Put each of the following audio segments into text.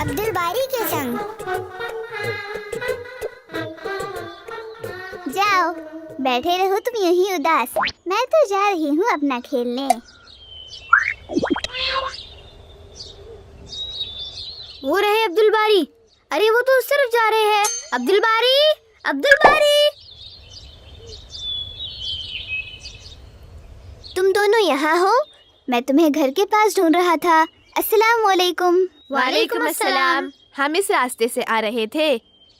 عبدالباری کے سنگ۔ جاؤ بیٹھے رہو تم یہی اداس، میں تو جا رہی ہوں اپنا کھیلنے۔ وہ رہے عبدالباری، ارے وہ تو اس طرف جا رہے ہیں۔ عبدالباری، عبدالباری! تم دونوں یہاں ہو؟ میں تمہیں گھر کے پاس ڈھونڈ رہا تھا۔ السلام علیکم۔ وعلیکم السلام۔ ہم اس راستے سے آ رہے تھے،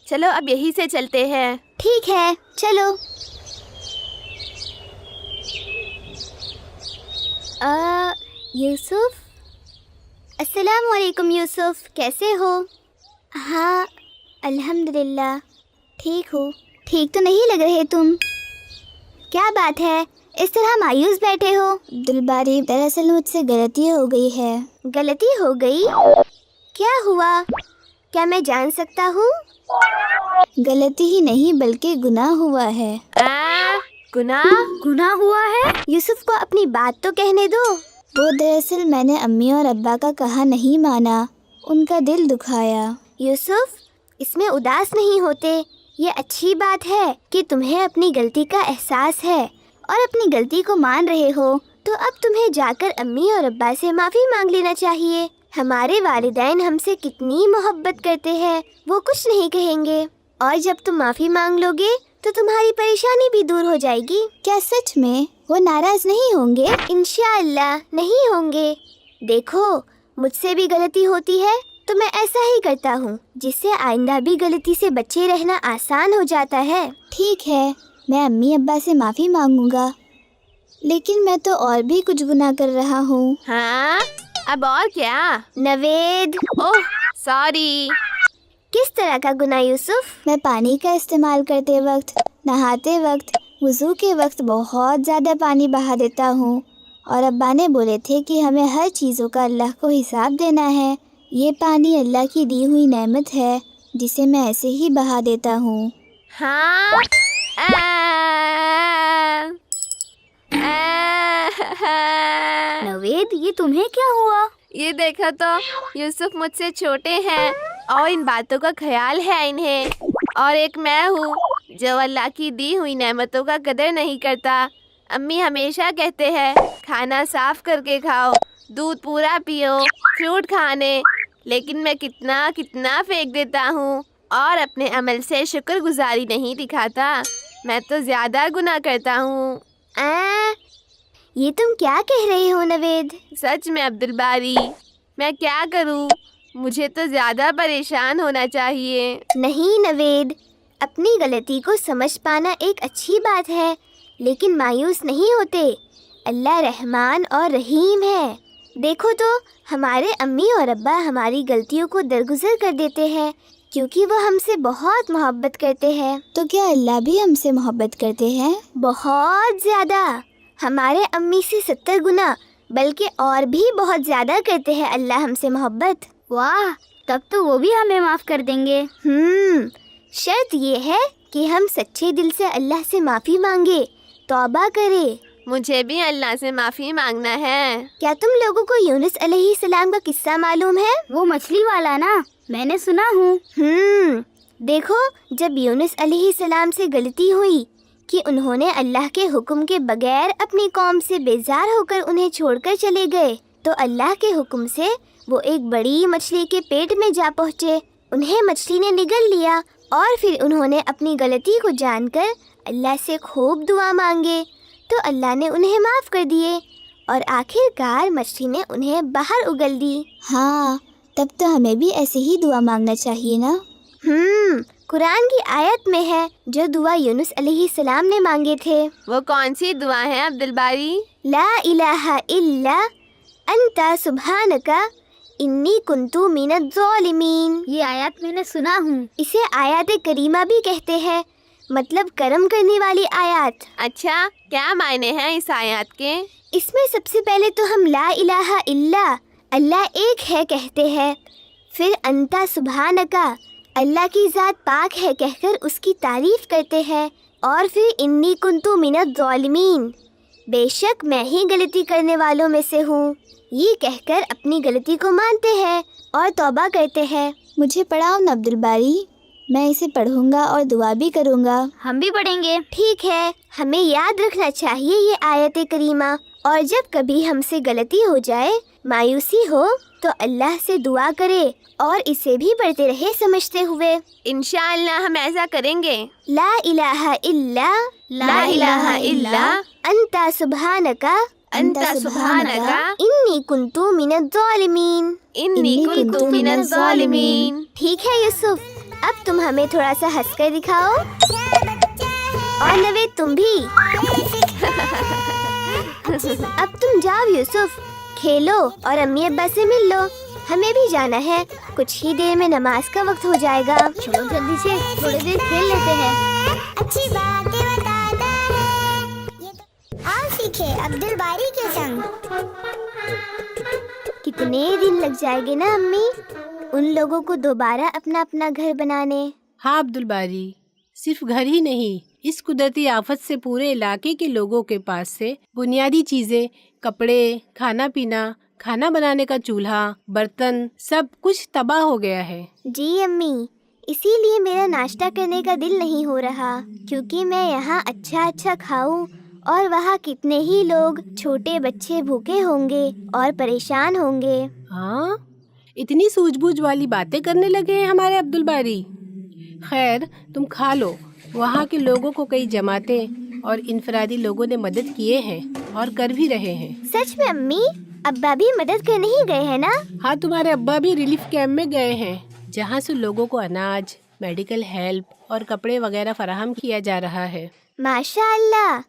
چلو اب یہی سے چلتے ہیں۔ ٹھیک ہے چلو۔ یوسف، السلام علیکم یوسف، کیسے ہو؟ ہاں الحمدللہ ٹھیک ہو۔ ٹھیک تو نہیں لگ رہے تم، کیا بات ہے اس طرح مایوس بیٹھے ہو؟ عبدالباری، دراصل مجھ سے غلطی ہو گئی ہے۔ غلطی ہو گئی؟ کیا ہوا؟ کیا میں جان سکتا ہوں؟ غلطی ہی نہیں بلکہ گناہ ہوا ہے۔ گناہ ہوا ہے؟ یوسف کو اپنی بات تو کہنے دو۔ وہ دراصل میں نے امی اور ابا کا کہا نہیں مانا، ان کا دل دکھایا۔ یوسف، اس میں اداس نہیں ہوتے، یہ اچھی بات ہے کہ تمہیں اپنی غلطی کا احساس ہے اور اپنی غلطی کو مان رہے ہو، تو اب تمہیں جا کر امی اور ابا سے معافی مانگ لینا چاہیے۔ ہمارے والدین ہم سے کتنی محبت کرتے ہیں، وہ کچھ نہیں کہیں گے، اور جب تم معافی مانگ لو گے تو تمہاری پریشانی بھی دور ہو جائے گی۔ کیا سچ میں وہ ناراض نہیں ہوں گے؟ انشاءاللہ نہیں ہوں گے۔ دیکھو، مجھ سے بھی غلطی ہوتی ہے تو میں ایسا ہی کرتا ہوں، جس سے آئندہ بھی غلطی سے بچے رہنا آسان ہو جاتا ہے۔ ٹھیک ہے، میں امی ابا سے معافی مانگوں گا، لیکن میں تو اور بھی کچھ گناہ کر رہا ہوں۔ ہاں، اب اور کیا؟ نوید، اوہ سوری۔ کس طرح کا گناہ یوسف؟ میں پانی کا استعمال کرتے وقت، نہاتے وقت، وضو کے وقت بہت زیادہ پانی بہا دیتا ہوں، اور ابا نے بولے تھے کہ ہمیں ہر چیزوں کا اللہ کو حساب دینا ہے۔ یہ پانی اللہ کی دی ہوئی نعمت ہے جسے میں ایسے ہی بہا دیتا ہوں۔ ہاں، نوید، یہ تمہیں کیا ہوا؟ یہ دیکھو تو، یوسف مجھ سے چھوٹے ہیں اور ان باتوں کا خیال ہے انہیں، اور ایک میں ہوں جو اللہ کی دی ہوئی نعمتوں کا قدر نہیں کرتا۔ امی ہمیشہ کہتے ہیں کھانا صاف کر کے کھاؤ، دودھ پورا پیو، فروٹ کھانے، لیکن میں کتنا پھینک دیتا ہوں اور اپنے عمل سے شکر گزاری نہیں دکھاتا۔ میں تو زیادہ گناہ کرتا ہوں۔ یہ تم کیا کہہ رہے ہو نوید؟ سچ میں عبدالباری، میں کیا کروں؟ مجھے تو زیادہ پریشان ہونا چاہیے۔ نہیں نوید، اپنی غلطی کو سمجھ پانا ایک اچھی بات ہے، لیکن مایوس نہیں ہوتے۔ اللہ رحمان اور رحیم ہے۔ دیکھو تو، ہمارے امی اور ابا ہماری غلطیوں کو درگزر کر دیتے ہیں کیونکہ وہ ہم سے بہت محبت کرتے ہیں۔ تو کیا اللہ بھی ہم سے محبت کرتے ہیں؟ بہت زیادہ۔ ہمارے امی سے 70 گنا بلکہ اور بھی بہت زیادہ کرتے ہیں اللہ ہم سے محبت۔ واہ، تب تو وہ بھی ہمیں معاف کر دیں گے۔ شرط یہ ہے کہ ہم سچے دل سے اللہ سے معافی مانگے، توبہ کرے۔ مجھے بھی اللہ سے معافی مانگنا ہے۔ کیا تم لوگوں کو یونس علیہ السلام کا قصہ معلوم ہے؟ وہ مچھلی والا نا، میں نے سنا ہوں۔ دیکھو، جب یونس علیہ السلام سے غلطی ہوئی کہ انہوں نے اللہ کے حکم کے بغیر اپنی قوم سے بیزار ہو کر انہیں چھوڑ کر چلے گئے، تو اللہ کے حکم سے وہ ایک بڑی مچھلی کے پیٹ میں جا پہنچے۔ انہیں مچھلی نے نگل لیا اور پھر انہوں نے اپنی غلطی کو جان کر اللہ سے خوب دعا مانگے تو اللہ نے انہیں معاف کر دیے، اور آخر کار مچھلی نے انہیں باہر اگل دی۔ ہاں، تب تو ہمیں بھی ایسے ہی دعا مانگنا چاہیے نا۔ قرآن کی آیت میں ہے جو دعا یونس علیہ السلام نے مانگے تھے۔ وہ کون سی دعا ہے عبدالباری؟ لا الہ الا انت سبحانک انی کنت من الظالمین۔ یہ آیات میں نے سنا ہوں۔ اسے آیات کریمہ بھی کہتے ہیں، مطلب کرم کرنے والی آیات۔ اچھا، کیا معنی ہیں اس آیات کے؟ اس میں سب سے پہلے تو ہم لا الہ الا، اللہ ایک ہے کہتے ہیں، پھر انت سبحانکا، اللہ کی ذات پاک ہے کہہ کر اس کی تعریف کرتے ہیں، اور پھر انی کنت من الظالمین، بے شک میں ہی غلطی کرنے والوں میں سے ہوں۔ یہ کہہ کر اپنی غلطی کو مانتے ہیں اور توبہ کرتے ہیں۔ مجھے پڑھاؤ نا عبد الباری، میں اسے پڑھوں گا اور دعا بھی کروں گا۔ ہم بھی پڑھیں گے۔ ٹھیک ہے، ہمیں یاد رکھنا چاہیے یہ آیت کریمہ، اور جب کبھی ہم سے غلطی ہو جائے، مایوسی ہو، تو اللہ سے دعا کرے اور اسے بھی پڑھتے رہے سمجھتے ہوئے۔ انشاءاللہ ہم ایسا کریں گے۔ لا الہ الا لا الہ الا انت سبحانک انت سبحانک انی کنت من الظالمین۔ انی کنت من الظالمین۔ ٹھیک ہے یوسف، اب تم ہمیں تھوڑا سا ہنس کر دکھاؤ، اور نوید تم بھی۔ اب تم جاؤ یوسف، کھیلو اور امی ابا سے مل لو، ہمیں بھی جانا ہے، کچھ ہی دیر میں نماز کا وقت ہو جائے گا۔ چلو جلدی سے تھوڑی دیر کھیل لیتے ہیں۔ اچھی باتیں بتاتا ہے، آؤ سیکھے عبد الباری کے سنگ۔ کتنے دن لگ جائیں گے نا امی ان لوگوں کو دوبارہ اپنا اپنا گھر بنانے؟ ہاں عبد الباری، صرف گھر ہی نہیں، اس قدرتی آفت سے پورے علاقے کے لوگوں کے پاس سے بنیادی چیزیں، کپڑے، کھانا پینا، کھانا بنانے کا چولہا، برتن، سب کچھ تباہ ہو گیا ہے۔ جی امی، اسی لیے میرا ناشتہ کرنے کا دل نہیں ہو رہا، کیونکہ میں یہاں اچھا کھاؤں اور وہاں کتنے ہی لوگ، چھوٹے بچے بھوکے ہوں گے اور پریشان ہوں گے۔ ہاں، اتنی سوجھ بوجھ والی باتیں کرنے لگے ہیں ہمارے عبد الباری۔ خیر، تم کھا لو۔ وہاں کے لوگوں کو کئی جماعتیں اور انفرادی لوگوں نے مدد کیے ہیں اور کر بھی رہے ہیں۔ سچ میں امی، ابا بھی مدد کرنے ہی گئے ہیں نا؟ ہاں، تمہارے ابا بھی ریلیف کیمپ میں گئے ہیں، جہاں سے لوگوں کو اناج، میڈیکل ہیلپ اور کپڑے وغیرہ فراہم کیا جا رہا ہے۔ ماشاء اللہ،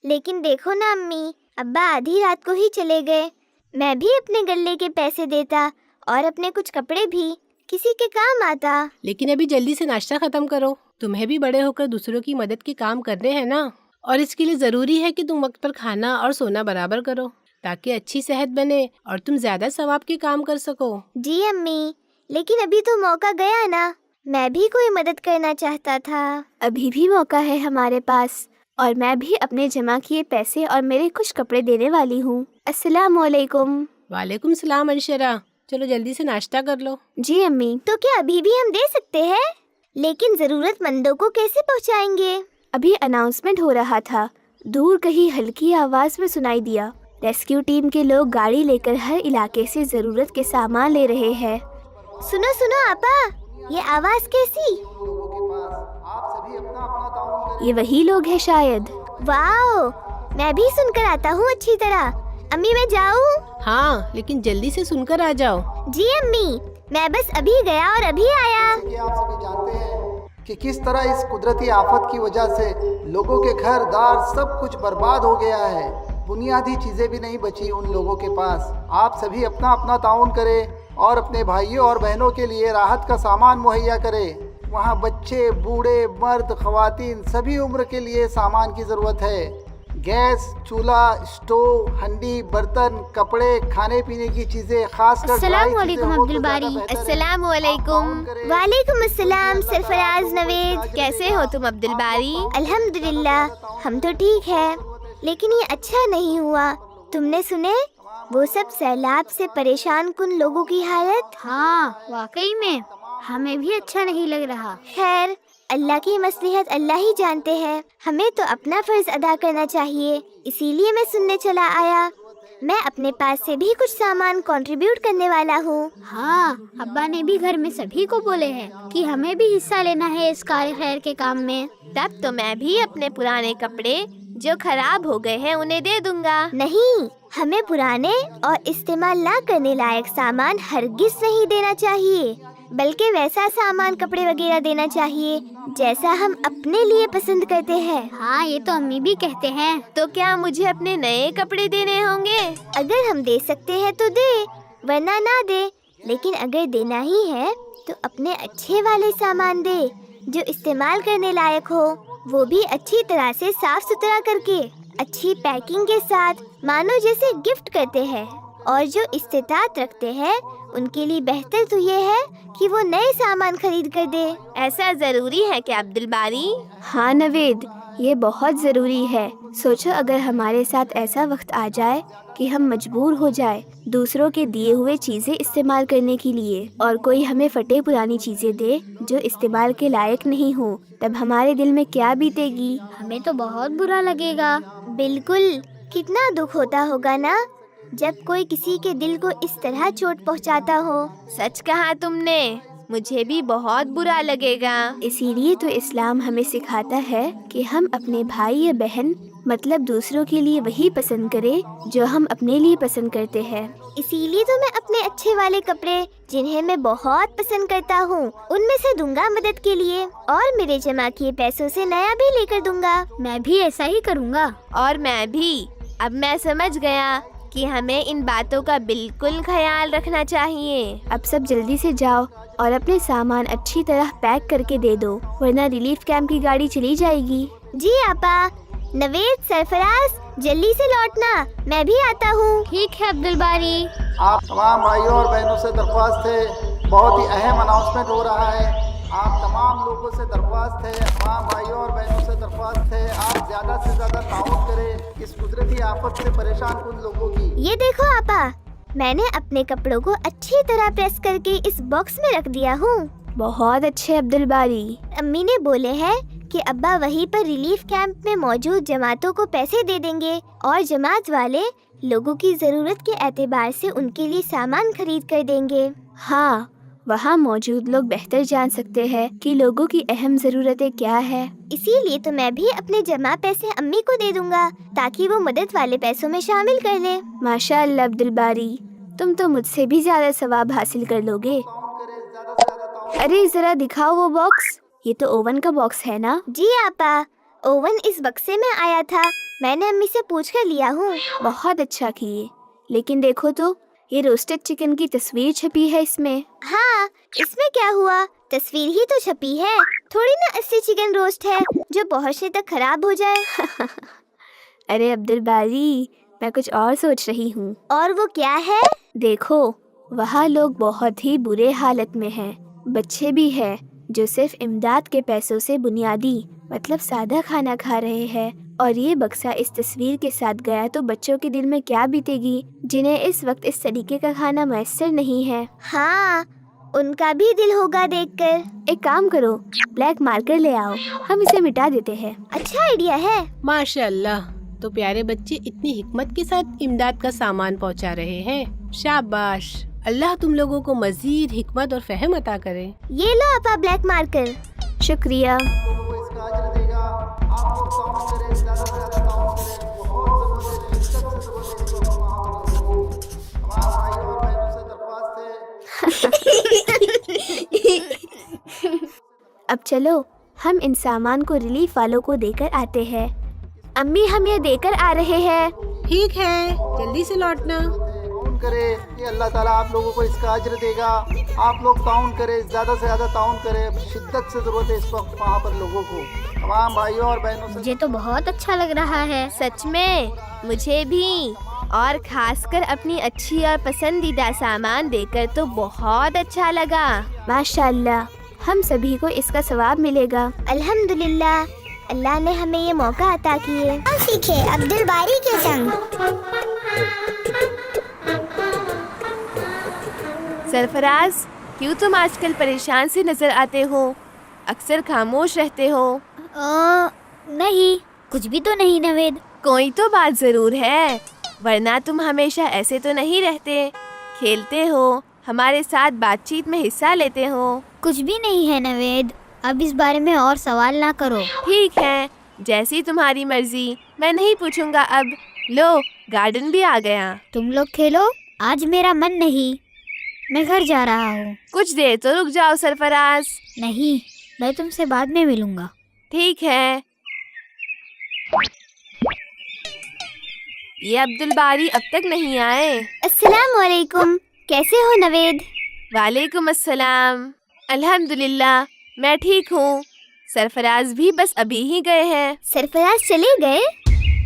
لیکن دیکھو نا امی، ابا آدھی رات کو ہی چلے گئے، میں بھی اپنے غلے کے پیسے دیتا اور اپنے کچھ کپڑے بھی کسی کے کام آتا۔ لیکن ابھی جلدی سے ناشتہ ختم کرو، تمہیں بھی بڑے ہو کر دوسروں کی مدد کے کام کرنے ہیں نا، اور اس کے لیے ضروری ہے کہ تم وقت پر کھانا اور سونا برابر کرو، تاکہ اچھی صحت بنے اور تم زیادہ ثواب کے کام کر سکو۔ جی امی، لیکن ابھی تو موقع گیا نا، میں بھی کوئی مدد کرنا چاہتا تھا۔ ابھی بھی موقع ہے ہمارے پاس، اور میں بھی اپنے جمع کیے پیسے اور میرے کچھ کپڑے دینے والی ہوں۔ السلام علیکم۔ وعلیکم السلام انشرا، چلو جلدی سے ناشتہ کر لو۔ جی امی۔ تو کیا ابھی بھی ہم دے سکتے ہیں؟ لیکن ضرورت مندوں کو کیسے پہنچائیں گے؟ ابھی اناؤنسمنٹ ہو رہا تھا، دور کہیں ہلکی آواز میں سنائی دیا۔ ریسکیو ٹیم کے لوگ گاڑی لے کر ہر علاقے سے ضرورت کے سامان لے رہے ہیں۔ سنو آپا، یہ آواز کیسی؟ یہ وہی لوگ ہیں شاید۔ واو، میں بھی سن کر آتا ہوں اچھی طرح۔ امی میں جاؤں؟ ہاں، لیکن جلدی سے سن کر آ جاؤ۔ جی امی، میں بس ابھی گیا اور ابھی آیا۔ کہ آپ سبھی جانتے ہیں کہ کس طرح اس قدرتی آفت کی وجہ سے لوگوں کے گھر دار سب کچھ برباد ہو گیا ہے، بنیادی چیزیں بھی نہیں بچی ان لوگوں کے پاس۔ آپ سبھی اپنا تعاون کریں اور اپنے بھائیوں اور بہنوں کے لیے راحت کا سامان مہیا کریں۔ وہاں بچے، بوڑھے، مرد، خواتین، سبھی عمر کے لیے سامان کی ضرورت ہے۔ گیس، چولہا، اسٹوو، ہنڈی، برتن، کپڑے، کھانے پینے کی چیزیں، خاص کر السلام علیکم عبد الباری۔ السلام علیکم۔ وعلیکم السلام سرفراز نوید، کیسے ہو تم عبد الباری؟ الحمدللہ ہم تو ٹھیک ہے، لیکن یہ اچھا نہیں ہوا۔ تم نے سنے وہ سب سیلاب سے پریشان کن لوگوں کی حالت؟ ہاں واقعی میں ہمیں بھی اچھا نہیں لگ رہا۔ خیر، اللہ کی مصلحت اللہ ہی جانتے ہیں، ہمیں تو اپنا فرض ادا کرنا چاہیے، اسی لیے میں سننے چلا آیا۔ میں اپنے پاس سے بھی کچھ سامان کنٹریبیوٹ کرنے والا ہوں۔ ہاں، ابا نے بھی گھر میں سبھی کو بولے ہیں کہ ہمیں بھی حصہ لینا ہے اس کار خیر کے کام میں۔ تب تو میں بھی اپنے پرانے کپڑے جو خراب ہو گئے ہیں انہیں دے دوں گا۔ نہیں، ہمیں پرانے اور استعمال نہ کرنے لائق سامان ہرگز نہیں دینا چاہیے، بلکہ ویسا سامان، کپڑے وغیرہ دینا چاہیے جیسا ہم اپنے لیے پسند کرتے ہیں۔ ہاں، یہ تو امی بھی کہتے ہیں۔ تو کیا مجھے اپنے نئے کپڑے دینے ہوں گے؟ اگر ہم دے سکتے ہیں تو دے، ورنہ نہ دے، لیکن اگر دینا ہی ہے تو اپنے اچھے والے سامان دے جو استعمال کرنے لائق ہو، وہ بھی اچھی طرح سے صاف ستھرا کر کے، اچھی پیکنگ کے ساتھ، مانو جیسے گفٹ کرتے ہیں۔ اور جو استطاعت رکھتے ہیں ان کے لیے بہتر تو یہ ہے کہ وہ نئے سامان خرید کر دے۔ ایسا ضروری ہے کہ عبد الباری؟ ہاں نوید، یہ بہت ضروری ہے. سوچو اگر ہمارے ساتھ ایسا وقت آ جائے کہ ہم مجبور ہو جائے دوسروں کے دیے ہوئے چیزیں استعمال کرنے کے لیے اور کوئی ہمیں پھٹے پرانی چیزیں دے جو استعمال کے لائق نہیں ہوں، تب ہمارے دل میں کیا بیتے گی؟ ہمیں تو بہت برا لگے گا. بالکل. کتنا دکھ ہوتا ہوگا نا جب کوئی کسی کے دل کو اس طرح چوٹ پہنچاتا ہو. سچ کہا تم نے، مجھے بھی بہت برا لگے گا. اسی لیے تو اسلام ہمیں سکھاتا ہے کہ ہم اپنے بھائی یا بہن مطلب دوسروں کے لیے وہی پسند کریں جو ہم اپنے لیے پسند کرتے ہیں. اسی لیے تو میں اپنے اچھے والے کپڑے جنہیں میں بہت پسند کرتا ہوں ان میں سے دوں گا مدد کے لیے، اور میرے جمع کیے پیسوں سے نیا بھی لے کر دوں گا. میں بھی ایسا ہی کروں گا. اور میں بھی. اب میں سمجھ گیا کہ ہمیں ان باتوں کا بالکل خیال رکھنا چاہیے. اب سب جلدی سے جاؤ اور اپنے سامان اچھی طرح پیک کر کے دے دو ورنہ ریلیف کیمپ کی گاڑی چلی جائے گی. جی آپا. نوید، سرفراز، جلدی سے لوٹنا، میں بھی آتا ہوں. ٹھیک ہے عبد الباری. آپ تمام بھائیوں اور بہنوں سے درخواست ہے، بہت ہی اہم اناؤنسمنٹ ہو رہا ہے. آپ تمام لوگوں سے درخواست ہے، تمام بھائیوں اور بہنوں سے درخواست ہے، آپ زیادہ سے زیادہ تعاون کریں اس قدرتی آفت سے پریشان کن لوگوں کی. یہ دیکھو آپا، میں نے اپنے کپڑوں کو اچھی طرح پریس کر کے اس باکس میں رکھ دیا ہوں. بہت اچھے عبد الباری. امی نے بولے ہیں کہ ابا وہیں پر ریلیف کیمپ میں موجود جماعتوں کو پیسے دے دیں گے اور جماعت والے لوگوں کی ضرورت کے اعتبار سے ان کے لیے سامان خرید کر دیں گے. ہاں، وہاں موجود لوگ بہتر جان سکتے ہیں کہ لوگوں کی اہم ضرورتیں کیا ہے. اسی لیے تو میں بھی اپنے جمع پیسے امی کو دے دوں گا تاکہ وہ مدد والے پیسوں میں شامل کر لیں. ماشاء اللہ عبد الباری، تم تو مجھ سے بھی زیادہ ثواب حاصل کر لو گے. ارے ذرا دکھاؤ وہ باکس. یہ تو اوون کا باکس ہے نا؟ جی آپا، اوون اس بکسے میں آیا تھا، میں نے امی سے پوچھ کر لیا ہوں. بہت اچھا کیے. لیکن دیکھو تو یہ روسٹڈ چکن کی تصویر چھپی ہے اس میں. ہاں، اس میں کیا ہوا، تصویر ہی تو چھپی ہے، تھوڑی نا اصلی چکن روسٹ ہے جو پہنچنے تک خراب ہو جائے. ارے عبد الباری، میں کچھ اور سوچ رہی ہوں. اور وہ کیا ہے؟ دیکھو وہاں لوگ بہت ہی برے حالت میں ہیں، بچے بھی ہیں جو صرف امداد کے پیسوں سے بنیادی مطلب سادہ کھانا کھا رہے ہیں، اور یہ بکسا اس تصویر کے ساتھ گیا تو بچوں کے دل میں کیا بیتے گی جنہیں اس وقت اس طریقے کا کھانا میسر نہیں ہے. ہاں، ان کا بھی دل ہوگا دیکھ کر. ایک کام کرو، بلیک مارکر لے آؤ، ہم اسے مٹا دیتے ہیں. اچھا آئیڈیا ہے. ماشاء اللہ، تو پیارے بچے اتنی حکمت کے ساتھ امداد کا سامان پہنچا رہے ہیں. شاباش، اللہ تم لوگوں کو مزید حکمت اور فہم عطا کرے. یہ لو آپا بلیک مارکر. شکریہ. لوگوں کو اس کا اجر دے گا. آپ لوگ تعاون کریں، زیادہ سے زیادہ تعاون کریں. بہت ضرورت ہے، شدت سے ضرورت ہے اس وقت وہاں پر لوگوں کو. تمام بھائیوں اور بہنوں سے درخواست ہے. اب چلو ہم ان سامان کو ریلیف والوں کو دے کر آتے ہیں. امی ہم یہ دے کر آ رہے ہیں. ٹھیک ہے، جلدی سے لوٹنا. تعاون کرے کہ اللہ تعالیٰ آپ لوگوں کو اس کا اجر دے گا. آپ لوگ تعاون کریں، زیادہ سے زیادہ تعاون کریں. شدت سے ضرورت ہے اس وقت وہاں پر لوگوں کو. تمام بھائیوں اور بہنوں سے مجھے تو بہت اچھا لگ رہا ہے. سچ میں مجھے بھی، اور خاص کر اپنی اچھی اور پسندیدہ سامان دے کر تو بہت اچھا لگا. ماشاء اللہ، ہم سبھی کو اس کا ثواب ملے گا. الحمدللہ، اللہ نے ہمیں یہ موقع عطا کیے. اور سیکھے عبد الباری کے سنگ. سرفراز، کیوں تم آج کل پریشان سے نظر آتے ہو؟ اکثر خاموش رہتے ہو. نہیں، کچھ بھی تو نہیں نوید. کوئی تو بات ضرور ہے، ورنہ تم ہمیشہ ایسے تو نہیں رہتے. کھیلتے ہو، ہمارے ساتھ بات چیت میں حصہ لیتے ہو. کچھ بھی نہیں ہے نوید، اب اس بارے میں اور سوال نہ کرو. ٹھیک ہے، جیسی تمہاری مرضی، میں نہیں پوچھوں گا. اب لو، گارڈن بھی آ گیا. تم لوگ کھیلو، آج میرا من نہیں، میں گھر جا رہا ہوں. کچھ دیر تو رک جاؤ سرفراز. نہیں، میں تم سے بعد میں ملوں گا. ٹھیک ہے. یہ عبد الباری اب تک نہیں آئے. السلام علیکم، کیسے ہو نوید؟ وعلیکم السلام. الحمدللہ، میں ٹھیک ہوں. سرفراز بھی بس ابھی ہی گئے ہیں. سرفراز چلے گئے؟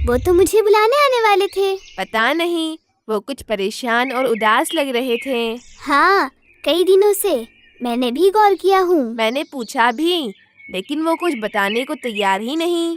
وہ تو مجھے بلانے آنے والے تھے. پتہ نہیں، وہ کچھ پریشان اور اداس لگ رہے تھے. ہاں، کئی دنوں سے میں نے بھی غور کیا ہوں. میں نے پوچھا بھی، لیکن وہ کچھ بتانے کو تیار ہی نہیں۔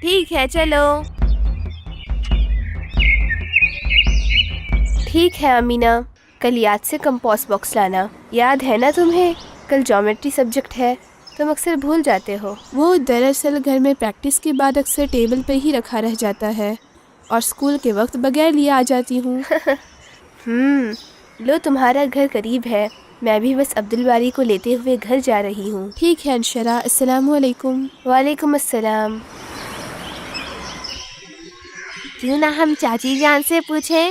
ٹھیک ہے چلو۔ ٹھیک ہے امینا، کل یاد سے کمپوس باکس لانا، یاد ہے نا تمہیں؟ کل جیومیٹری سبجیکٹ ہے، تم اکثر بھول جاتے ہو۔ وہ دراصل گھر میں پریکٹس کے بعد اکثر ٹیبل پہ ہی رکھا رہ جاتا ہے اور اسکول کے وقت بغیر لیے آ جاتی ہوں۔ لو تمہارا گھر قریب ہے، میں بھی بس عبدالباری کو لیتے ہوئے گھر جا رہی ہوں۔ ٹھیک ہے انشرا، السلام علیکم۔ وعلیکم السلام۔ کیوں نہ ہم چاچی جان سے پوچھیں؟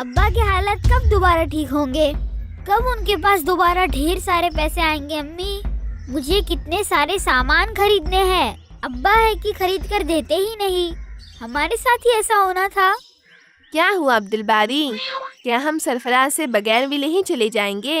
ابا کے حالات کب دوبارہ ٹھیک ہوں گے؟ کب ان کے پاس دوبارہ ڈھیر سارے پیسے آئیں گے؟ امی، مجھے کتنے سارے سامان خریدنے ہیں، ابا ہے کہ خرید کر دیتے ہی نہیں۔ ہمارے ساتھ ہی ایسا ہونا تھا۔ کیا ہوا عبدالباری؟ کیا ہم سرفراز سے بغیر ملے ہی چلے جائیں گے؟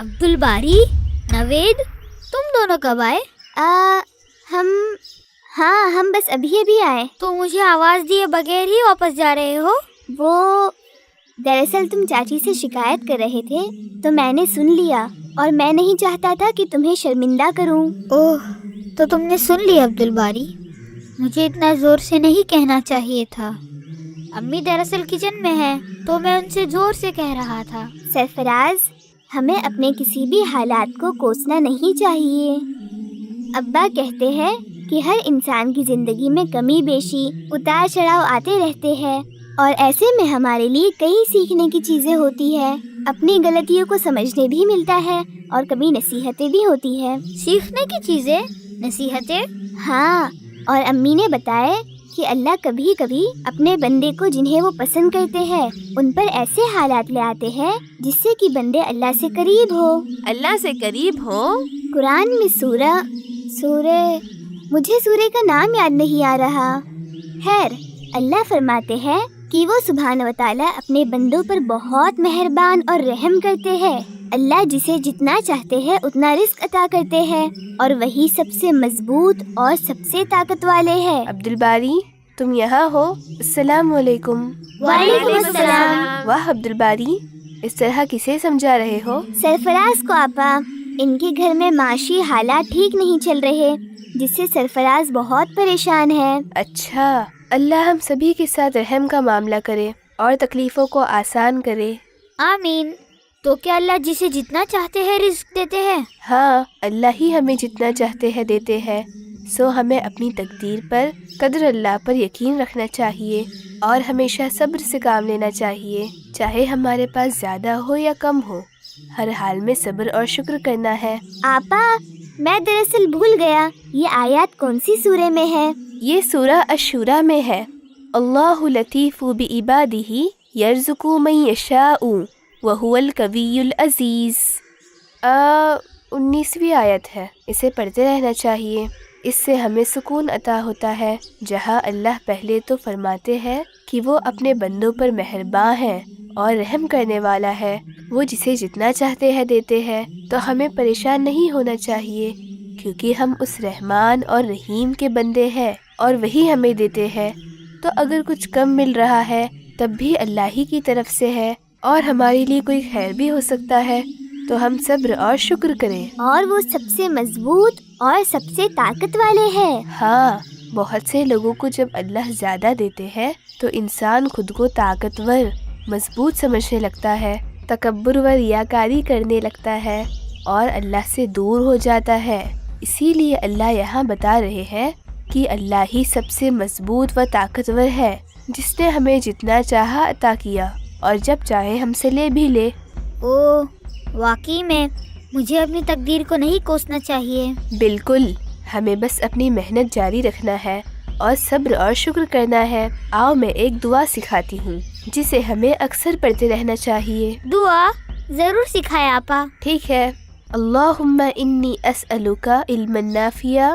عبدالباری، نوید، تم دونوں کب آئے؟ ہم بس ابھی آئے۔ تو مجھے آواز دیے بغیر ہی واپس جا رہے ہو؟ وہ دراصل تم چاچی سے شکایت کر رہے تھے تو میں نے سن لیا، اور میں نہیں چاہتا تھا کہ تمہیں شرمندہ کروں۔ اوہ، تو تم نے سن لی عبدالباری؟ مجھے اتنا زور سے نہیں کہنا چاہیے تھا۔ امی دراصل کچن میں ہے تو میں ان سے زور سے کہہ رہا تھا۔ سرفراز، ہمیں اپنے کسی بھی حالات کو کوسنا نہیں چاہیے۔ ابا کہتے ہیں کہ ہر انسان کی زندگی میں کمی بیشی، اتار چڑھاؤ آتے رہتے ہیں، اور ایسے میں ہمارے لیے کئی سیکھنے کی چیزیں ہوتی ہے۔ اپنی غلطیوں کو سمجھنے بھی ملتا ہے اور کبھی نصیحتیں بھی ہوتی ہے۔ سیکھنے کی چیزیں، نصیحتیں؟ ہاں، اور امی نے بتایا کہ اللہ کبھی کبھی اپنے بندے کو جنہیں وہ پسند کرتے ہیں ان پر ایسے حالات لے آتے ہیں جس سے کہ بندے اللہ سے قریب ہو۔ اللہ سے قریب ہو؟ قرآن میں سورہ مجھے سورہ کا نام یاد نہیں آ رہا۔ خیر، اللہ فرماتے ہیں کہ وہ سبحانہ و تعالیٰ اپنے بندوں پر بہت مہربان اور رحم کرتے ہیں۔ اللہ جسے جتنا چاہتے ہیں اتنا رزق عطا کرتے ہیں، اور وہی سب سے مضبوط اور سب سے طاقت والے ہیں۔ عبدالباری، تم یہاں ہو؟ السلام علیکم۔ وعلیکم السلام۔ واہ عبدالباری، اس طرح کسے سمجھا رہے ہو؟ سرفراز کو آپا، ان کے گھر میں معاشی حالات ٹھیک نہیں چل رہے، جس سے سرفراز بہت پریشان ہے۔ اچھا، اللہ ہم سبھی کے ساتھ رحم کا معاملہ کرے اور تکلیفوں کو آسان کرے۔ آمین۔ تو کیا اللہ جسے جتنا چاہتے ہیں رزق دیتے ہیں؟ ہاں، اللہ ہی ہمیں جتنا چاہتے ہیں دیتے ہیں، سو ہمیں اپنی تقدیر پر، قدر اللہ پر یقین رکھنا چاہیے اور ہمیشہ صبر سے کام لینا چاہیے، چاہے ہمارے پاس زیادہ ہو یا کم ہو، ہر حال میں صبر اور شکر کرنا ہے۔ آپا، میں دراصل بھول گیا، یہ آیات کون سی سورہ میں ہے؟ یہ سورہ الشورى میں ہے۔ اللہ لطیف بعبادہ یرزق من یشاء وہو القوی العزیز۔ 19ویں آیت ہے، اسے پڑھتے رہنا چاہیے، اس سے ہمیں سکون عطا ہوتا ہے، جہاں اللہ پہلے تو فرماتے ہیں کہ وہ اپنے بندوں پر مہرباں ہیں اور رحم کرنے والا ہے، وہ جسے جتنا چاہتے ہیں دیتے ہیں، تو ہمیں پریشان نہیں ہونا چاہیے، کیونکہ ہم اس رحمان اور رحیم کے بندے ہیں اور وہی ہمیں دیتے ہیں۔ تو اگر کچھ کم مل رہا ہے تب بھی اللہ ہی کی طرف سے ہے، اور ہمارے لیے کوئی خیر بھی ہو سکتا ہے، تو ہم صبر اور شکر کریں۔ اور وہ سب سے مضبوط اور سب سے طاقت والے ہیں۔ ہاں، بہت سے لوگوں کو جب اللہ زیادہ دیتے ہیں تو انسان خود کو طاقتور، مضبوط سمجھنے لگتا ہے، تکبر و ریاکاری کرنے لگتا ہے اور اللہ سے دور ہو جاتا ہے۔ اسی لیے اللہ یہاں بتا رہے ہیں کہ اللہ ہی سب سے مضبوط و طاقتور ہے، جس نے ہمیں جتنا چاہا عطا کیا اور جب چاہے ہم سے لے بھی لے۔ واقعی میں مجھے اپنی تقدیر کو نہیں کوسنا چاہیے۔ بالکل، ہمیں بس اپنی محنت جاری رکھنا ہے اور صبر اور شکر کرنا ہے۔ آؤ میں ایک دعا سکھاتی ہوں جسے ہمیں اکثر پڑھتے رہنا چاہیے۔ دعا ضرور سکھائے آپا۔ ٹھیک ہے۔ اللہم انی اسألک علما نافعا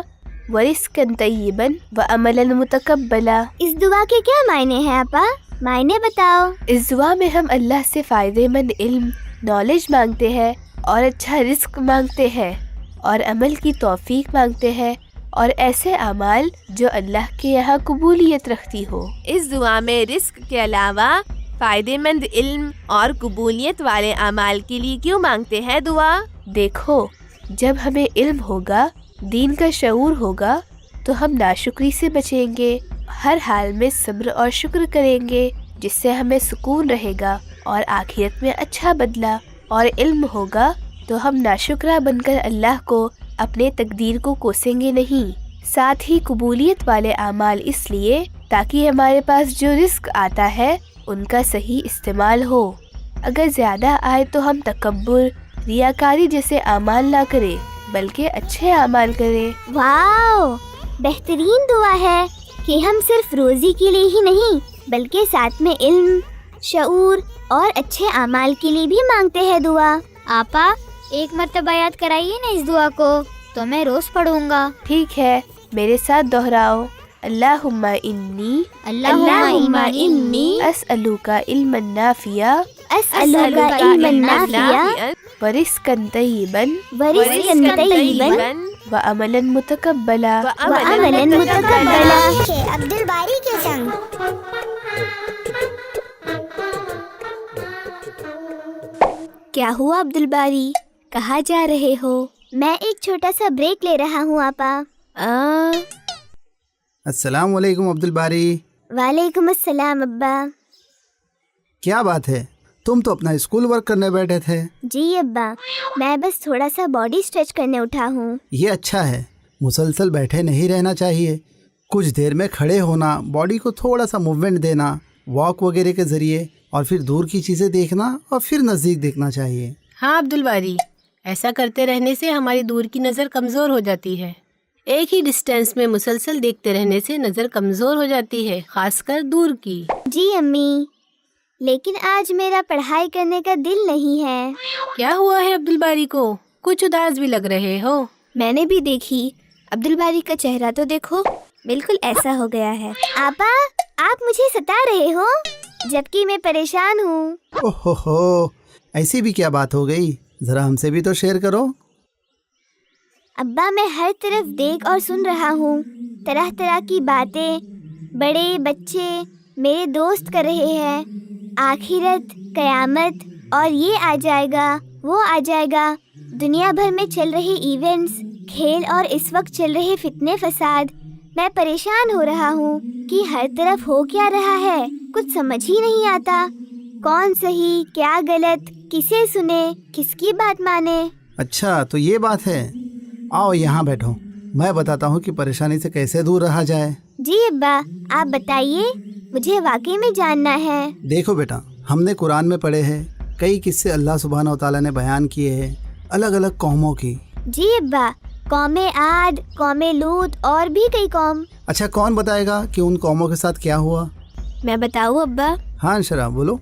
ورزقا طیبا وعملا متقبلا۔ اس دعا کے کیا معنی ہیں آپا؟ معنی بتاؤ۔ اس دعا میں ہم اللہ سے فائدے مند علم، نالج مانگتے ہیں اور اچھا رزق مانگتے ہیں اور عمل کی توفیق مانگتے ہیں اور ایسے اعمال جو اللہ کے یہاں قبولیت رکھتی ہو۔ اس دعا میں رزق کے علاوہ فائدے مند علم اور قبولیت والے اعمال کے لیے کیوں مانگتے ہیں دعا؟ دیکھو، جب ہمیں علم ہوگا، دین کا شعور ہوگا، تو ہم ناشکری سے بچیں گے، ہر حال میں صبر اور شکر کریں گے، جس سے ہمیں سکون رہے گا اور آخرت میں اچھا بدلہ۔ اور علم ہوگا تو ہم ناشکرہ بن کر اللہ کو اپنے تقدیر کو کوسیں گے نہیں۔ ساتھ ہی قبولیت والے اعمال اس لیے تاکہ ہمارے پاس جو رزق آتا ہے ان کا صحیح استعمال ہو۔ اگر زیادہ آئے تو ہم تکبر، ریاکاری جیسے اعمال نہ کریں، بلکہ اچھے اعمال کریں۔ واو، بہترین دعا ہے کہ ہم صرف روزی کے لیے ہی نہیں بلکہ ساتھ میں علم، شعور اور اچھے اعمال کے لیے بھی مانگتے ہیں دعا۔ آپا ایک مرتبہ یاد کرائیے نا اس دعا کو، تو میں روز پڑھوں گا۔ ٹھیک ہے، میرے ساتھ دہراؤ۔ اللہم انی اللہم انی اسألوک علما نافعا اسألوک علما نافعا ورزقا طیبا ورزقا طیبا وعملا متقبلا۔ وعملا متقبلا۔ سیکھے عبد الباری کے سنگ۔ کیا ہوا عبد الباری، کہاں جا رہے ہو؟ میں ایک چھوٹا سا بریک لے رہا ہوں آپا۔ السلام علیکم عبد الباری۔ وعلیکم السلام ابا۔ کیا بات ہے، تم تو اپنا اسکول ورک کرنے بیٹھے تھے۔ جی ابا، میں بس تھوڑا سا باڈی اسٹریچ کرنے اٹھا ہوں۔ یہ اچھا ہے، مسلسل بیٹھے نہیں رہنا چاہیے، کچھ دیر میں کھڑے ہونا، باڈی کو تھوڑا سا موومنٹ دینا، واک وغیرہ کے ذریعے، اور پھر دور کی چیزیں دیکھنا اور پھر نزدیک دیکھنا چاہیے۔ ہاں عبد الباری، ایسا کرتے رہنے سے ہماری دور کی نظر کمزور ہو جاتی ہے۔ ایک ہی ڈسٹینس میں مسلسل دیکھتے رہنے سے نظر کمزور ہو جاتی ہے، خاص کر دور کی۔ جی امی، لیکن آج میرا پڑھائی کرنے کا دل نہیں ہے۔ کیا ہوا ہے عبد الباری کو؟ کچھ اداس بھی لگ رہے ہو۔ میں نے بھی دیکھی، عبد الباری کا چہرہ تو دیکھو، بالکل ایسا ہو گیا ہے۔ آپا، آپ مجھے ستا رہے ہو جبکہ میں پریشان ہوں۔ اوہ ہو، ایسی بھی کیا بات ہو گئی؟ ذرا ہم سے بھی تو شیئر کرو۔ ابا، میں ہر طرف دیکھ اور سن رہا ہوں، طرح طرح کی باتیں بڑے بچے میرے دوست کر رہے ہیں، آخرت، قیامت، اور یہ آ جائے گا، وہ آ جائے گا، دنیا بھر میں چل رہے ایونٹس، کھیل، اور اس وقت چل رہے فتنے فساد۔ میں پریشان ہو رہا ہوں کہ ہر طرف ہو کیا رہا ہے، کچھ سمجھ ہی نہیں آتا، کون صحیح کیا غلط، کسے سنے، کس کی بات مانے۔ اچھا، تو یہ بات ہے، آؤ یہاں بیٹھو، میں بتاتا ہوں کہ پریشانی سے کیسے دور رہا جائے۔ جی ابا، آپ بتائیے، مجھے واقعی میں جاننا ہے۔ دیکھو بیٹا، ہم نے قرآن میں پڑھے ہیں، کئی قصے اللہ سبحانہ و تعالیٰ نے بیان کیے ہیں الگ الگ قوموں کی۔ جی ابا، قوم عاد، قوم لوط اور بھی کئی قوم۔ اچھا، کون بتائے گا کہ ان قوموں کے ساتھ کیا ہوا؟ میں بتاؤں ابا؟ ہاں انشرا، بولو۔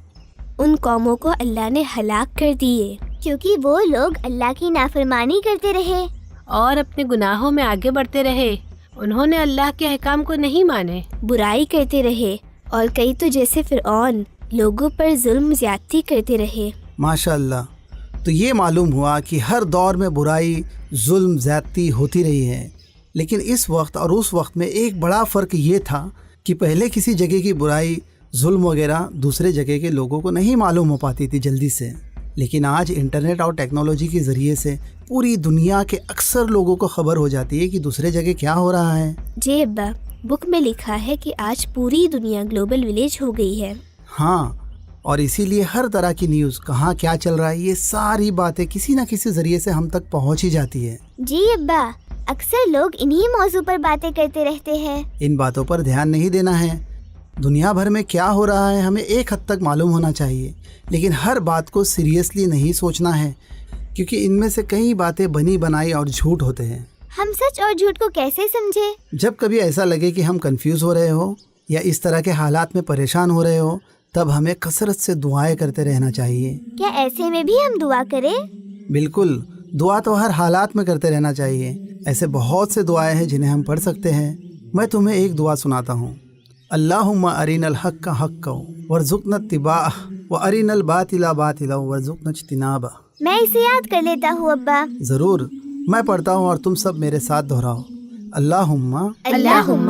ان قوموں کو اللہ نے ہلاک کر دیے کیونکہ وہ لوگ اللہ کی نافرمانی کرتے رہے اور اپنے گناہوں میں آگے بڑھتے رہے۔ انہوں نے اللہ کے احکام کو نہیں مانے، برائی کرتے رہے، اور کئی تو جیسے فرعون لوگوں پر ظلم زیادتی کرتے رہے۔ ماشاء اللہ، تو یہ معلوم ہوا کہ ہر دور میں برائی، ظلم، زیادتی ہوتی رہی ہے، لیکن اس وقت اور اس وقت میں ایک بڑا فرق یہ تھا کہ پہلے کسی جگہ کی برائی، ظلم وغیرہ دوسرے جگہ کے لوگوں کو نہیں معلوم ہو پاتی تھی جلدی سے، لیکن آج انٹرنیٹ اور ٹیکنالوجی کے ذریعے سے پوری دنیا کے اکثر لوگوں کو خبر ہو جاتی ہے کہ دوسرے جگہ کیا ہو رہا ہے۔ جی ابا، بک میں لکھا ہے کہ آج پوری دنیا گلوبل ولیج ہو گئی ہے۔ ہاں، اور اسی لیے ہر طرح کی نیوز، کہاں کیا چل رہا ہے، یہ ساری باتیں کسی نہ کسی ذریعے سے ہم تک پہنچ ہی جاتی ہے۔ جی ابا، اکثر لوگ انہی موضوع پر باتیں کرتے رہتے ہیں۔ ان باتوں پر دھیان نہیں دینا ہے۔ دنیا بھر میں کیا ہو رہا ہے ہمیں ایک حد تک معلوم ہونا چاہیے، لیکن ہر بات کو سیریسلی نہیں سوچنا ہے، کیونکہ ان میں سے کئی باتیں بنی بنائی اور جھوٹ ہوتے ہیں۔ ہم سچ اور جھوٹ کو کیسے سمجھے؟ جب کبھی ایسا لگے کہ ہم کنفیوز ہو رہے ہو یا اس طرح کے حالات میں پریشان ہو رہے ہو، تب ہمیں کثرت سے دعائیں کرتے رہنا چاہیے۔ کیا ایسے میں بھی ہم دعا کریں؟ بالکل، دعا تو ہر حالات میں کرتے رہنا چاہیے۔ ایسے بہت سے دعائیں ہیں جنہیں ہم پڑھ سکتے ہیں۔ میں تمہیں ایک دعا سناتا ہوں۔ اللہم ارنا الحق حقا وارزقنا اتباعہ وارنا الباطل باطلا وارزقنا اجتنابہ۔ میں اسے یاد کر لیتا ہوں ابا۔ ضرور، میں پڑھتا ہوں اور تم سب میرے ساتھ دہراؤ۔ اللہم اللہم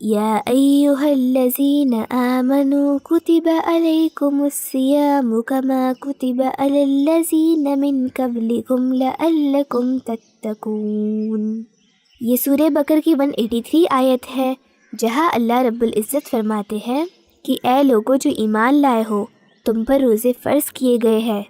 یا ایھا الذین آمنوا کتب علیکم الصیام کما کتب علی الذین من قبلکم لعلکم تتقون۔ یہ سورہ بقرہ کی 183 آیت ہے، جہاں اللہ رب العزت فرماتے ہیں کہ اے لوگو جو ایمان لائے ہو، تم پر روزے فرض کیے گئے ہیں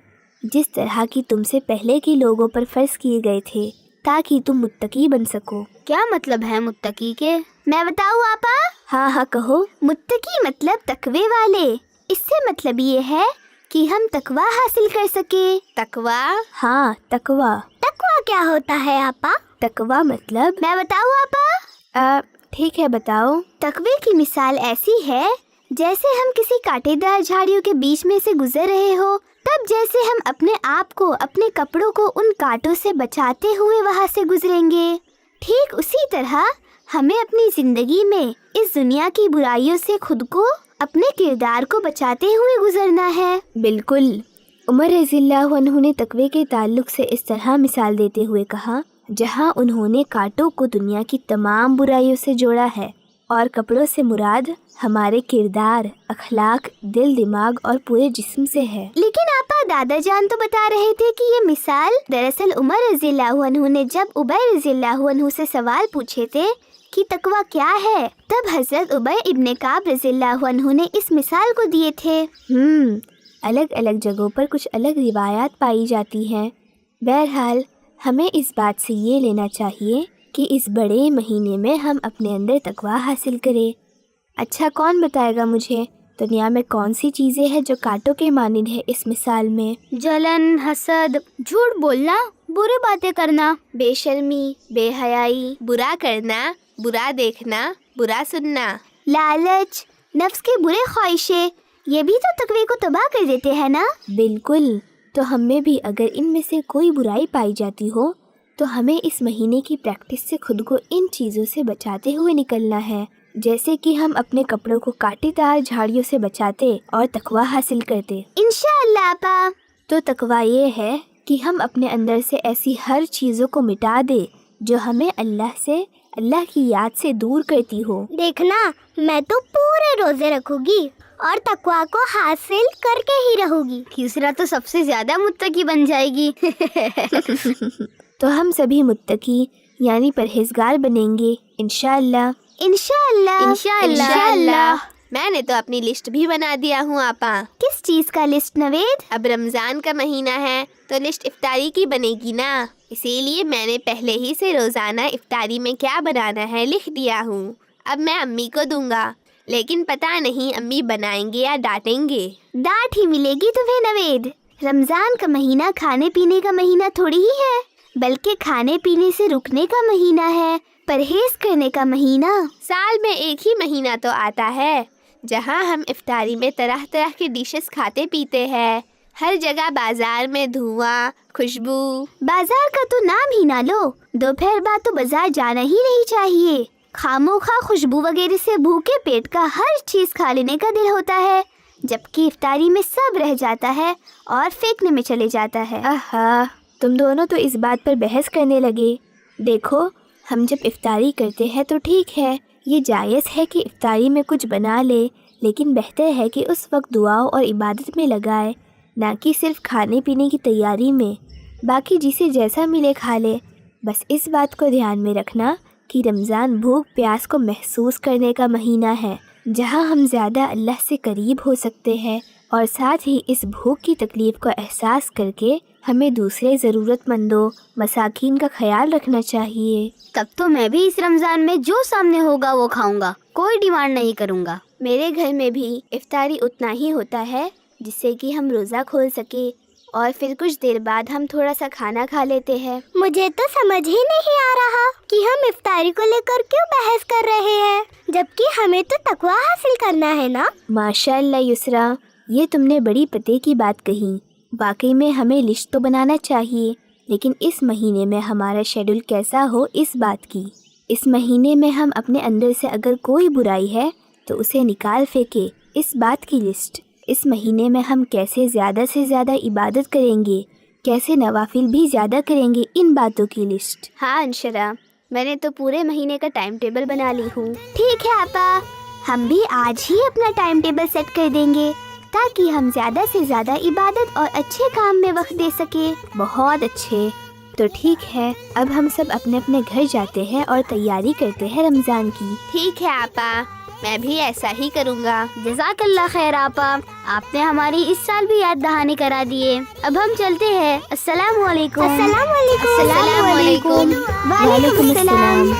جس طرح کی تم سے پہلے کے لوگوں پر فرض کیے گئے تھے، تاکہ تم متقی بن سکو۔ کیا مطلب ہے متقی کے؟ میں بتاؤں آپا؟ ہاں کہو۔ متقی مطلب تقوی والے۔ اس سے مطلب یہ ہے کہ ہم تقوی حاصل کر سکے۔ تقوی؟ ہاں تقوی۔ تقویٰ کیا ہوتا ہے آپا؟ تقوی مطلب، میں بتاؤں آپا؟ ٹھیک ہے بتاؤ۔ تقوی کی مثال ایسی ہے جیسے ہم کسی کانٹے دار جھاڑیوں کے بیچ میں سے گزر رہے ہو، تب جیسے ہم اپنے آپ کو، اپنے کپڑوں کو ان کانٹوں سے بچاتے ہوئے وہاں سے گزریں گے، ٹھیک اسی طرح ہمیں اپنی زندگی میں اس دنیا کی برائیوں سے خود کو، اپنے کردار کو بچاتے ہوئے گزرنا ہے۔ بالکل۔ عمر رضی اللہ عنہ نے تقوی کے تعلق سے اس طرح مثال دیتے ہوئے کہا، جہاں انہوں نے کانٹوں کو دنیا کی تمام برائیوں سے جوڑا ہے اور کپڑوں سے مراد ہمارے کردار، اخلاق، دل، دماغ اور پورے جسم سے ہے۔ لیکن آپا دادا جان تو بتا رہے تھے کہ یہ مثال دراصل عمر رضی اللہ عنہ نے جب ابی رضی اللہ عنہ سے سوال پوچھے تھے کہ تقویٰ کیا ہے، تب حضرت ابی ابن کعب رضی اللہ عنہ نے اس مثال کو دیے تھے۔ الگ الگ جگہوں پر کچھ الگ روایات پائی جاتی ہیں۔ بہرحال ہمیں اس بات سے یہ لینا چاہیے کہ اس بڑے مہینے میں ہم اپنے اندر تقویٰ حاصل کریں۔ اچھا کون بتائے گا مجھے دنیا میں کون سی چیزیں ہیں جو کانٹوں کے مانند ہے اس مثال میں؟ جلن، حسد، جھوٹ بولنا، بری باتیں کرنا، بے شرمی، بے حیائی، برا کرنا، برا دیکھنا، برا سننا، لالچ، نفس کے برے خواہشیں، یہ بھی تو تقوی کو تباہ کر دیتے ہیں نا؟ بالکل۔ تو ہم میں بھی اگر ان میں سے کوئی برائی پائی جاتی ہو تو ہمیں اس مہینے کی پریکٹس سے خود کو ان چیزوں سے بچاتے ہوئے نکلنا ہے، جیسے کہ ہم اپنے کپڑوں کو کانٹے دار جھاڑیوں سے بچاتے اور تقویٰ حاصل کرتے۔ انشاءاللہ آپا۔ تو تقویٰ یہ ہے کہ ہم اپنے اندر سے ایسی ہر چیزوں کو مٹا دے جو ہمیں اللہ کی یاد سے دور کرتی ہو۔ دیکھنا، میں تو پورے روزے رکھوں گی اور تقویٰ کو حاصل کر کے ہی رہوں گی۔ تیسرا تو سب سے زیادہ متقی بن جائے گی۔ تو ہم سبھی متقی یعنی پرہیزگار بنیں گے انشاءاللہ۔ انشاءاللہ۔ میں نے تو اپنی لسٹ بھی بنا دیا ہوں آپا۔ کس چیز کا لسٹ نوید؟ اب رمضان کا مہینہ ہے تو لسٹ افطاری کی بنے گی نا، اسی لیے میں نے پہلے ہی سے روزانہ افطاری میں کیا بنانا ہے لکھ دیا ہوں۔ اب میں امی کو دوں گا، لیکن پتہ نہیں امی بنائیں گے یا ڈانٹیں گے۔ ڈانٹ ہی ملے گی تمہیں نوید۔ رمضان کا مہینہ کھانے پینے کا مہینہ تھوڑی ہی ہے، بلکہ کھانے پینے سے رکنے کا مہینہ ہے، پرہیز کرنے کا مہینہ۔ سال میں ایک ہی مہینہ تو آتا ہے جہاں ہم افطاری میں طرح طرح کے ڈشز کھاتے پیتے ہیں، ہر جگہ بازار میں دھواں، خوشبو۔ بازار کا تو نام ہی نہ لو، دوپہر بعد تو بازار جانا ہی نہیں چاہیے، خاموخواہ خوشبو وغیرہ سے بھوکے پیٹ کا ہر چیز کھا لینے کا دل ہوتا ہے، جبکہ افطاری میں سب رہ جاتا ہے اور پھینکنے میں چلے جاتا ہے۔ تم دونوں تو اس بات پر بحث کرنے لگے۔ دیکھو، ہم جب افطاری کرتے ہیں تو ٹھیک ہے، یہ جائز ہے کہ افطاری میں کچھ بنا لے، لیکن بہتر ہے کہ اس وقت دعاؤں اور عبادت میں لگائے، نہ کہ صرف کھانے پینے کی تیاری میں۔ باقی جسے جیسا ملے کھا لے، بس اس بات کو دھیان میں رکھنا کہ رمضان بھوک پیاس کو محسوس کرنے کا مہینہ ہے، جہاں ہم زیادہ اللہ سے قریب ہو سکتے ہیں، اور ساتھ ہی اس بھوک کی تکلیف کو احساس کر کے ہمیں دوسرے ضرورت مندوں، مساکین کا خیال رکھنا چاہیے۔ تب تو میں بھی اس رمضان میں جو سامنے ہوگا وہ کھاؤں گا، کوئی ڈیمانڈ نہیں کروں گا۔ میرے گھر میں بھی افطاری اتنا ہی ہوتا ہے جس سے کہ ہم روزہ کھول سکے، اور پھر کچھ دیر بعد ہم تھوڑا سا کھانا کھا لیتے ہیں۔ مجھے تو سمجھ ہی نہیں آ رہا کہ ہم افطاری کو لے کر کیوں بحث کر رہے ہیں، جبکہ ہمیں تو تقویٰ حاصل کرنا ہے نا۔ ماشاءاللہ یسرا، یہ تم نے بڑی پتے کی بات کہی۔ واقعی میں ہمیں لسٹ تو بنانا چاہیے، لیکن اس مہینے میں ہمارا شیڈول کیسا ہو اس بات کی۔ اس مہینے میں ہم اپنے اندر سے اگر کوئی برائی ہے تو اسے نکال پھینکے، اس بات کی لسٹ۔ اس مہینے میں ہم کیسے زیادہ سے زیادہ عبادت کریں گے، کیسے نوافل بھی زیادہ کریں گے، ان باتوں کی لسٹ۔ ہاں انشرا، میں نے تو پورے مہینے کا ٹائم ٹیبل بنا لی ہوں. ٹھیک ہے آپا، ہم بھی آج ہی اپنا ٹائم ٹیبل سیٹ کر دیں گے تاکہ ہم زیادہ سے زیادہ عبادت اور اچھے کام میں وقت دے سکیں. بہت اچھے. تو ٹھیک ہے، اب ہم سب اپنے اپنے گھر جاتے ہیں اور تیاری کرتے ہیں رمضان کی. ٹھیک ہے آپا، میں بھی ایسا ہی کروں گا. جزاک اللہ خیر آپا، آپ نے ہماری اس سال بھی یاد دہانی کرا دیے. اب ہم چلتے ہیں. السلام علیکم. السلام علیکم. السلام علیکم. وعلیکم السلام.